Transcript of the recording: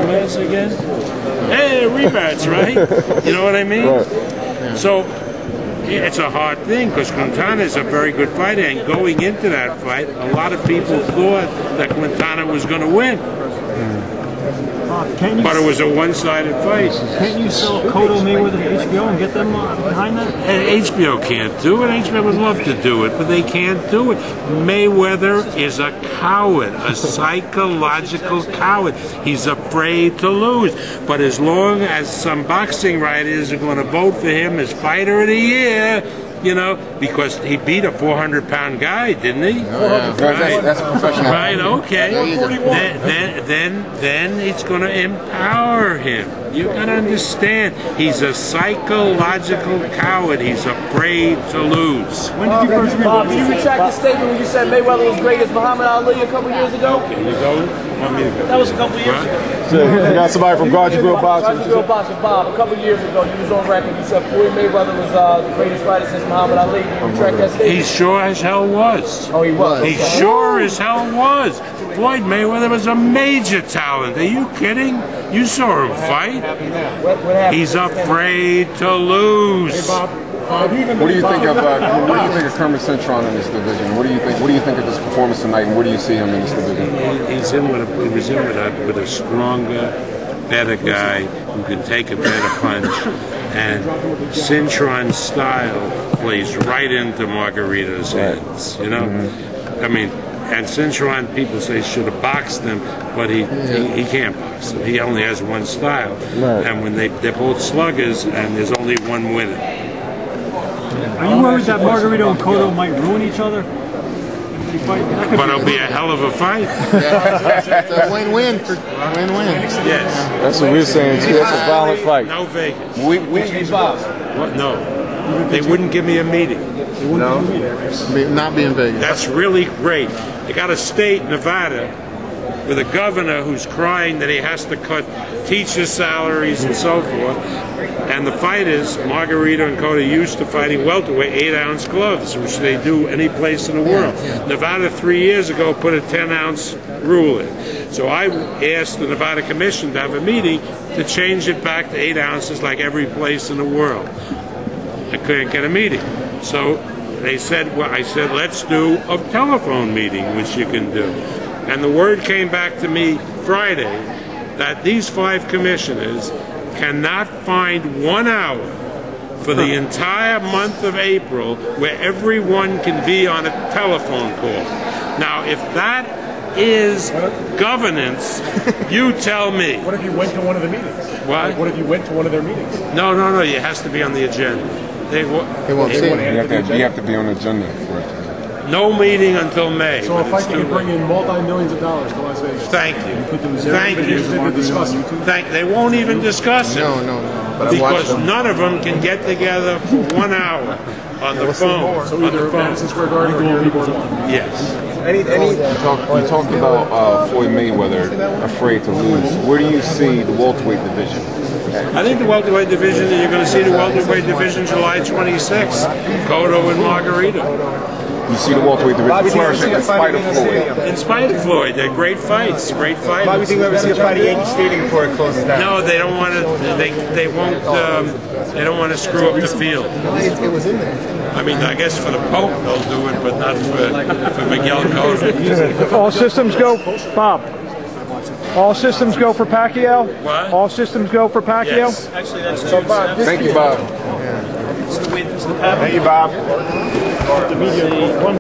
Gomez again? Hey, rematch, right? You know what I mean? Right. So it's a hard thing because Quintana is a very good fighter, and going into that fight, a lot of people thought that Quintana was going to win. But it was a one-sided fight. Can't you sell Cotto and Mayweather to HBO and get them behind that? And HBO can't do it. HBO would love to do it, but they can't do it. Mayweather is a coward, a psychological coward. He's afraid to lose. But as long as some boxing writers are going to vote for him as Fighter of the Year, you know, because he beat a 400-pound guy, didn't he? Oh, yeah. Right. That's professional. Right, okay. Then it's going to empower him. You got to understand, he's a psychological coward. He's afraid to lose. When did you first read Bob, did you retract the statement when you said Mayweather was great as Muhammad Ali a couple years ago? Okay, you go. That was a couple years ago. So you got somebody from Garden Grill Boxing. Garden Grill Boxing, Bob, a couple years ago, you was on record. You said Floyd Mayweather was the greatest fighter since Muhammad Ali. Did you retract that statement? He sure as hell was. Oh, he was. He sure as hell was. Floyd Mayweather was a major talent. Are you kidding? You saw him fight. What happened? He's afraid to lose. Hey, Bob. What do you think of Kermit Cintron in this division? What do you think of his performance tonight, and where do you see him in this division? He was in with a stronger, better guy who can take a better punch, and Cintron's style plays right into Margarito's hands. You know, I mean. And Cintron, people say, should have boxed him, but he can't box him. He only has one style. Right. And when they're both sluggers, and there's only one winner. Are you worried that Margarito and Cotto might ruin each other? But it'll be a hell of a fight. It's a win-win. Win-win. Yes. That's what we're saying, too. That's a violent fight. No Vegas. Bob. No. They wouldn't give me a meeting. No? Not being Vegas. That's really great. They got a state, Nevada, with a governor who's crying that he has to cut teacher salaries and so forth. And the fighters, Margarito and Cotto, used to fighting welterweight 8-ounce gloves, which they do any place in the world. Nevada 3 years ago put a 10-ounce rule in. So I asked the Nevada Commission to have a meeting to change it back to 8 ounces like every place in the world. I couldn't get a meeting. So they said, well, I said, let's do a telephone meeting, which you can do. And the word came back to me Friday that these 5 commissioners cannot find 1 hour for the entire month of April where everyone can be on a telephone call. Now, if that is governance, you tell me. What if you went to one of the meetings? What? Like, what if you went to one of their meetings? No, it has to be on the agenda. They won't see it. You have to be on the agenda for it. No meeting until May. So a fight that could bring in multi-millions of dollars to Las Vegas. Thank you. Thank you. They won't even discuss it. No. But because none of them can get together for 1 hour on the phone. So either Madison Square Garden or here in Yes. You talked about Floyd Mayweather afraid to lose. Where do you see the welterweight division? I think the welterweight division, you're going to see the welterweight division July 26th. Cotto and Margarito. You see the welterweight division flourishing in spite of Floyd. In spite of Floyd, they're great fights, great fighters. Why do you think we ever see a fight at Yankee Stadium before it closes down? No, they don't want to. They won't. They don't want to screw up the field. It was in there. I mean, I guess for the Pope they'll do it, but not for Miguel Cotto. If all systems go, Bob. All systems go for Pacquiao? What? All systems go for Pacquiao? Yes. Actually, that's Thank you, Bob. It's the Thank you, Bob.